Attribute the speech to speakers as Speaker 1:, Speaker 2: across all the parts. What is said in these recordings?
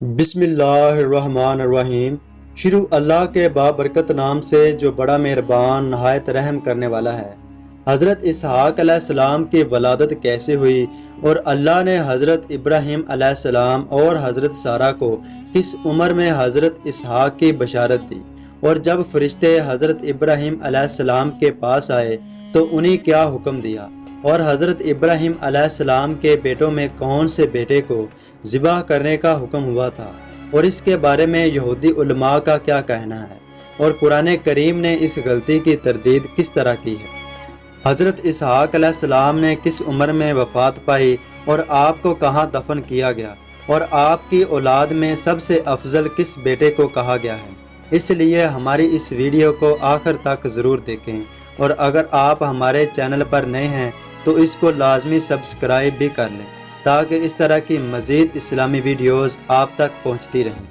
Speaker 1: بسم اللہ الرحمن الرحیم۔ شروع اللہ کے بابرکت نام سے جو بڑا مہربان نہایت رحم کرنے والا ہے۔ حضرت اسحاق علیہ السلام کی ولادت کیسے ہوئی اور اللہ نے حضرت ابراہیم علیہ السلام اور حضرت سارہ کو کس عمر میں حضرت اسحاق کی بشارت دی، اور جب فرشتے حضرت ابراہیم علیہ السلام کے پاس آئے تو انہیں کیا حکم دیا، اور حضرت ابراہیم علیہ السلام کے بیٹوں میں کون سے بیٹے کو ذبح کرنے کا حکم ہوا تھا، اور اس کے بارے میں یہودی علماء کا کیا کہنا ہے، اور قرآن کریم نے اس غلطی کی تردید کس طرح کی ہے۔ حضرت اسحاق علیہ السلام نے کس عمر میں وفات پائی اور آپ کو کہاں دفن کیا گیا، اور آپ کی اولاد میں سب سے افضل کس بیٹے کو کہا گیا ہے۔ اس لیے ہماری اس ویڈیو کو آخر تک ضرور دیکھیں، اور اگر آپ ہمارے چینل پر نئے ہیں تو اس کو لازمی سبسکرائب بھی کر لیں تاکہ اس طرح کی مزید اسلامی ویڈیوز آپ تک پہنچتی رہیں۔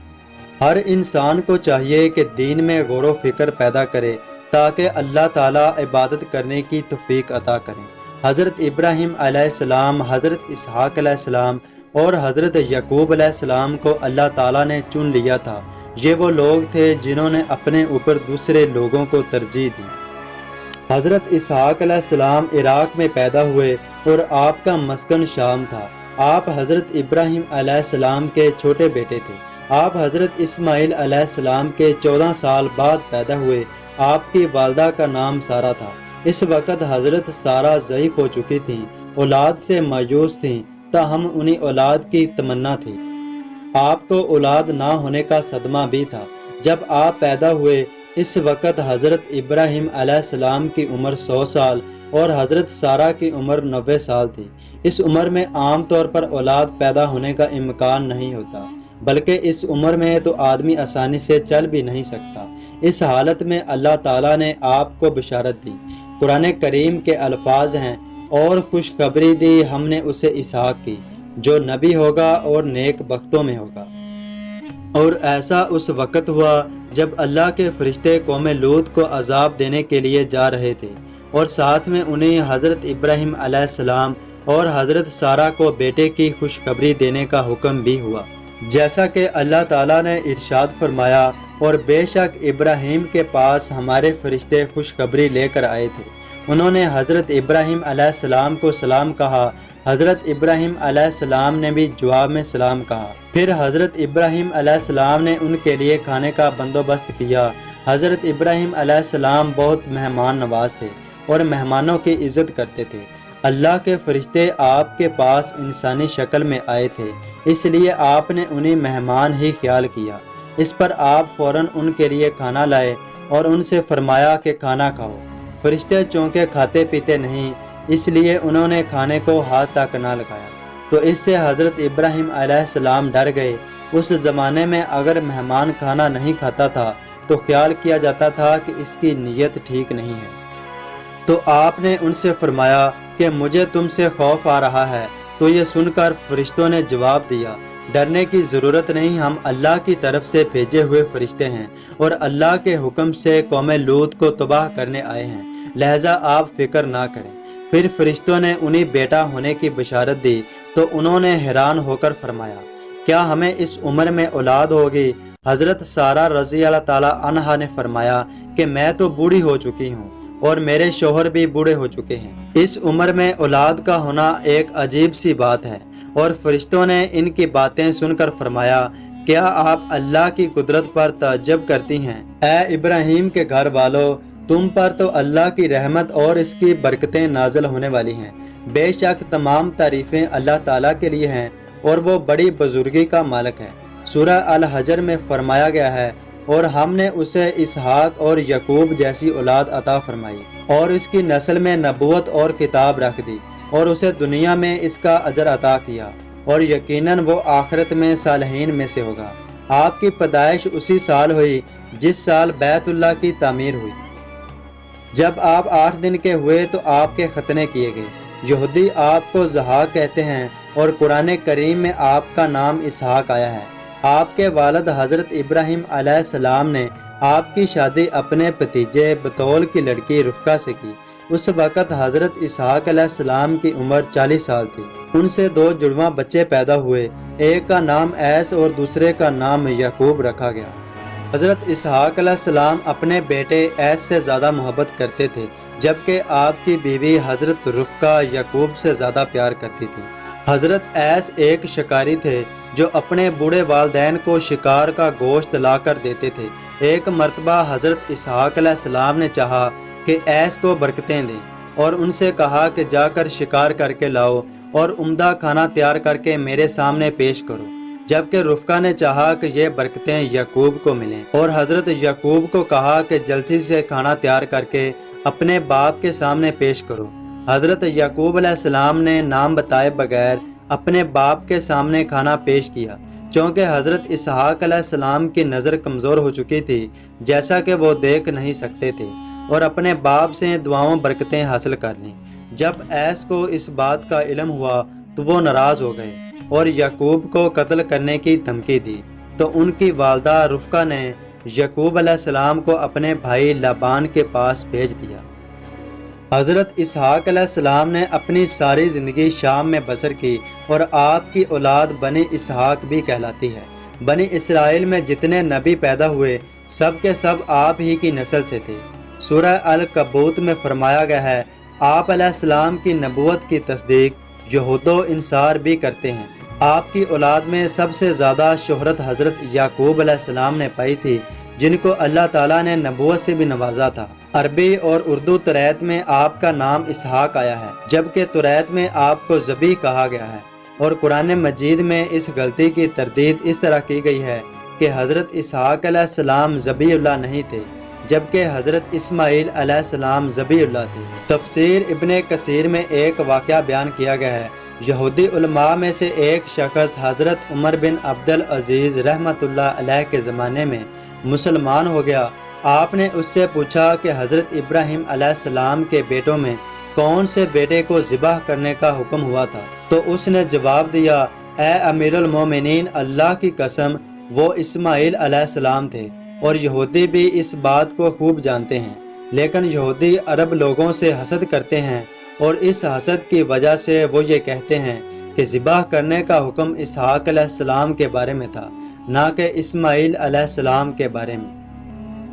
Speaker 1: ہر انسان کو چاہیے کہ دین میں غور و فکر پیدا کرے تاکہ اللہ تعالیٰ عبادت کرنے کی توفیق عطا کریں۔ حضرت ابراہیم علیہ السلام، حضرت اسحاق علیہ السلام اور حضرت یعقوب علیہ السلام کو اللہ تعالیٰ نے چن لیا تھا۔ یہ وہ لوگ تھے جنہوں نے اپنے اوپر دوسرے لوگوں کو ترجیح دی۔ حضرت اسحاق علیہ السلام عراق میں پیدا ہوئے اور آپ کا مسکن شام تھا۔ آپ حضرت ابراہیم علیہ السلام کے چھوٹے بیٹے تھے۔ آپ حضرت اسماعیل علیہ السلام کے 14 سال بعد پیدا ہوئے۔ آپ کی والدہ کا نام سارہ تھا۔ اس وقت حضرت سارہ ضعیف ہو چکی تھیں، اولاد سے مایوس تھیں، تاہم انہیں اولاد کی تمنا تھی۔ آپ کو اولاد نہ ہونے کا صدمہ بھی تھا۔ جب آپ پیدا ہوئے اس وقت حضرت ابراہیم علیہ السلام کی عمر 100 سال اور حضرت سارہ کی عمر 90 سال تھی۔ اس عمر میں عام طور پر اولاد پیدا ہونے کا امکان نہیں ہوتا، بلکہ اس عمر میں تو آدمی آسانی سے چل بھی نہیں سکتا۔ اس حالت میں اللہ تعالیٰ نے آپ کو بشارت دی۔ قرآن کریم کے الفاظ ہیں، اور خوشخبری دی ہم نے اسے اسحاق کی، جو نبی ہوگا اور نیک بختوں میں ہوگا۔ اور ایسا اس وقت ہوا جب اللہ کے فرشتے قوم لوط کو عذاب دینے کے لیے جا رہے تھے، اور ساتھ میں انہیں حضرت ابراہیم علیہ السلام اور حضرت سارہ کو بیٹے کی خوشخبری دینے کا حکم بھی ہوا، جیسا کہ اللہ تعالیٰ نے ارشاد فرمایا، اور بے شک ابراہیم کے پاس ہمارے فرشتے خوشخبری لے کر آئے تھے۔ انہوں نے حضرت ابراہیم علیہ السلام کو سلام کہا۔ حضرت ابراہیم علیہ السلام نے بھی جواب میں سلام کہا۔ پھر حضرت ابراہیم علیہ السلام نے ان کے لیے کھانے کا بندوبست کیا۔ حضرت ابراہیم علیہ السلام بہت مہمان نواز تھے اور مہمانوں کی عزت کرتے تھے۔ اللہ کے فرشتے آپ کے پاس انسانی شکل میں آئے تھے، اس لیے آپ نے انہیں مہمان ہی خیال کیا۔ اس پر آپ فوراً ان کے لیے کھانا لائے اور ان سے فرمایا کہ کھانا کھاؤ۔ فرشتے چونکہ کھاتے پیتے نہیں، اس لیے انہوں نے کھانے کو ہاتھ تک نہ لگایا، تو اس سے حضرت ابراہیم علیہ السلام ڈر گئے۔ اس زمانے میں اگر مہمان کھانا نہیں کھاتا تھا تو خیال کیا جاتا تھا کہ اس کی نیت ٹھیک نہیں ہے۔ تو آپ نے ان سے فرمایا کہ مجھے تم سے خوف آ رہا ہے۔ تو یہ سن کر فرشتوں نے جواب دیا، ڈرنے کی ضرورت نہیں، ہم اللہ کی طرف سے بھیجے ہوئے فرشتے ہیں اور اللہ کے حکم سے قوم لوط کو تباہ کرنے آئے ہیں، لہذا آپ فکر نہ کریں۔ پھر فرشتوں نے انہیں بیٹا ہونے کی بشارت دی تو انہوں نے حیران ہو کر فرمایا، کیا ہمیں اس عمر میں اولاد ہوگی؟ حضرت سارہ رضی اللہ تعالیٰ عنہا نے فرمایا کہ میں تو بوڑھی ہو چکی ہوں اور میرے شوہر بھی بوڑھے ہو چکے ہیں۔ اس عمر میں اولاد کا ہونا ایک عجیب سی بات ہے۔ اور فرشتوں نے ان کی باتیں سن کر فرمایا، کیا آپ اللہ کی قدرت پر تعجب کرتی ہیں؟ اے ابراہیم کے گھر والو، تم پر تو اللہ کی رحمت اور اس کی برکتیں نازل ہونے والی ہیں۔ بے شک تمام تعریفیں اللہ تعالیٰ کے لیے ہیں اور وہ بڑی بزرگی کا مالک ہے۔ سورہ الحجر میں فرمایا گیا ہے، اور ہم نے اسے اسحاق اور یعقوب جیسی اولاد عطا فرمائی، اور اس کی نسل میں نبوت اور کتاب رکھ دی، اور اسے دنیا میں اس کا اجر عطا کیا، اور یقیناً وہ آخرت میں صالحین میں سے ہوگا۔ آپ کی پیدائش اسی سال ہوئی جس سال بیت اللہ کی تعمیر ہوئی۔ جب آپ 8 دن کے ہوئے تو آپ کے ختنے کیے گئے۔ یہودی آپ کو زحاق کہتے ہیں، اور قرآن کریم میں آپ کا نام اسحاق آیا ہے۔ آپ کے والد حضرت ابراہیم علیہ السلام نے آپ کی شادی اپنے بھتیجے بطول کی لڑکی رفقہ سے کی۔ اس وقت حضرت اسحاق علیہ السلام کی عمر 40 سال تھی۔ ان سے 2 جڑواں بچے پیدا ہوئے، ایک کا نام ایس اور دوسرے کا نام یعقوب رکھا گیا۔ حضرت اسحاق علیہ السلام اپنے بیٹے ایس سے زیادہ محبت کرتے تھے، جبکہ آپ کی بیوی حضرت رفقہ یعقوب سے زیادہ پیار کرتی تھی۔ حضرت ایس ایک شکاری تھے جو اپنے بوڑھے والدین کو شکار کا گوشت لا کر دیتے تھے۔ ایک مرتبہ حضرت اسحاق علیہ السلام نے چاہا کہ ایس کو برکتیں دیں اور ان سے کہا کہ جا کر شکار کر کے لاؤ اور عمدہ کھانا تیار کر کے میرے سامنے پیش کرو، جبکہ رفقہ نے چاہا کہ یہ برکتیں یعقوب کو ملیں اور حضرت یعقوب کو کہا کہ جلدی سے کھانا تیار کر کے اپنے باپ کے سامنے پیش کرو۔ حضرت یعقوب علیہ السلام نے نام بتائے بغیر اپنے باپ کے سامنے کھانا پیش کیا، چونکہ حضرت اسحاق علیہ السلام کی نظر کمزور ہو چکی تھی، جیسا کہ وہ دیکھ نہیں سکتے تھے، اور اپنے باپ سے دعاؤں برکتیں حاصل کر لیں۔ جب ایس کو اس بات کا علم ہوا تو وہ ناراض ہو گئے اور یعقوب کو قتل کرنے کی دھمکی دی، تو ان کی والدہ رفقہ نے یعقوب علیہ السلام کو اپنے بھائی لابان کے پاس بھیج دیا۔ حضرت اسحاق علیہ السلام نے اپنی ساری زندگی شام میں بسر کی اور آپ کی اولاد بنی اسحاق بھی کہلاتی ہے۔ بنی اسرائیل میں جتنے نبی پیدا ہوئے سب کے سب آپ ہی کی نسل سے تھے۔ سورہ العنکبوت میں فرمایا گیا ہے، آپ علیہ السلام کی نبوت کی تصدیق یہود و انصار بھی کرتے ہیں۔ آپ کی اولاد میں سب سے زیادہ شہرت حضرت یعقوب علیہ السلام نے پائی تھی، جن کو اللہ تعالیٰ نے نبوت سے بھی نوازا تھا۔ عربی اور اردو توریت میں آپ کا نام اسحاق آیا ہے، جبکہ توریت میں آپ کو ذبیح کہا گیا ہے، اور قرآن مجید میں اس غلطی کی تردید اس طرح کی گئی ہے کہ حضرت اسحاق علیہ السلام ذبیح اللہ نہیں تھے، جبکہ حضرت اسماعیل علیہ السلام ذبیح اللہ تھے۔ تفسیر ابن کثیر میں ایک واقعہ بیان کیا گیا ہے۔ یہودی علماء میں سے ایک شخص حضرت عمر بن عبد العزیز رحمۃ اللہ علیہ کے زمانے میں مسلمان ہو گیا۔ آپ نے اس سے پوچھا کہ حضرت ابراہیم علیہ السلام کے بیٹوں میں کون سے بیٹے کو ذبح کرنے کا حکم ہوا تھا؟ تو اس نے جواب دیا، اے امیر المومنین، اللہ کی قسم وہ اسماعیل علیہ السلام تھے، اور یہودی بھی اس بات کو خوب جانتے ہیں، لیکن یہودی عرب لوگوں سے حسد کرتے ہیں، اور اس حسد کی وجہ سے وہ یہ کہتے ہیں کہ ذبح کرنے کا حکم اسحاق علیہ السلام کے بارے میں تھا، نہ کہ اسماعیل علیہ السلام کے بارے میں۔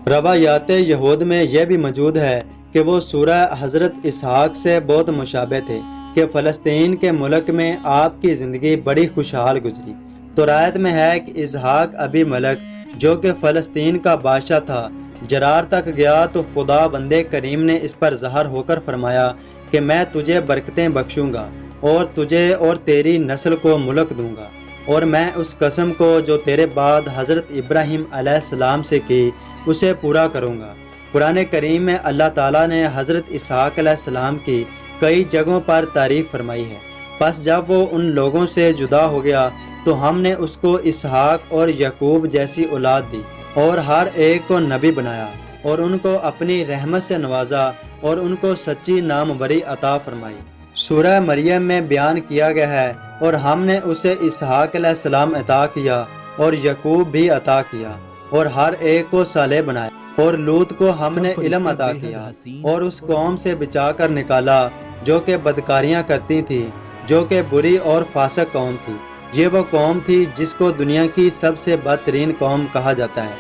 Speaker 1: روایات یہود میں یہ بھی موجود ہے کہ وہ سورہ حضرت اسحاق سے بہت مشابہ تھے کہ فلسطین کے ملک میں آپ کی زندگی بڑی خوشحال گزری۔ توریت میں ہے کہ اسحاق ابی ملک جو کہ فلسطین کا بادشاہ تھا جرار تک گیا تو خدا بندے کریم نے اس پر ظاہر ہو کر فرمایا کہ میں تجھے برکتیں بخشوں گا اور تجھے اور تیری نسل کو ملک دوں گا، اور میں اس قسم کو جو تیرے بعد حضرت ابراہیم علیہ السلام سے کی اسے پورا کروں گا۔ قرآن کریم میں اللہ تعالیٰ نے حضرت اسحاق علیہ السلام کی کئی جگہوں پر تعریف فرمائی ہے۔ پس جب وہ ان لوگوں سے جدا ہو گیا تو ہم نے اس کو اسحاق اور یعقوب جیسی اولاد دی، اور ہر ایک کو نبی بنایا، اور ان کو اپنی رحمت سے نوازا، اور ان کو سچی ناموری عطا فرمائی۔ سورہ مریم میں بیان کیا گیا ہے، اور ہم نے اسے اسحاق علیہ السلام عطا کیا اور یعقوب بھی عطا کیا، اور ہر ایک کو صالح بنایا، اور لوط کو ہم نے علم عطا کیا اور اس قوم سے بچا کر نکالا جو کہ بدکاریاں کرتی تھی، جو کہ بری اور فاسق قوم تھی۔ یہ وہ قوم تھی جس کو دنیا کی سب سے بدترین قوم کہا جاتا ہے۔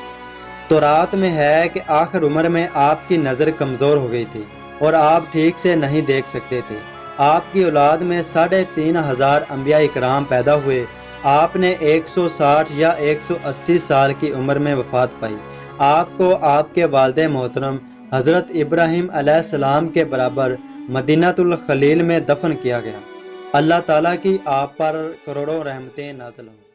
Speaker 1: تورات میں ہے کہ آخر عمر میں آپ کی نظر کمزور ہو گئی تھی اور آپ ٹھیک سے نہیں دیکھ سکتے تھے۔ آپ کی اولاد میں 3500 انبیاء اکرام پیدا ہوئے۔ آپ نے 160 یا 180 سال کی عمر میں وفات پائی۔ آپ کو آپ کے والد محترم حضرت ابراہیم علیہ السلام کے برابر مدینہ الخلیل میں دفن کیا گیا۔ اللہ تعالیٰ کی آپ پر کروڑوں رحمتیں نازل ہوں۔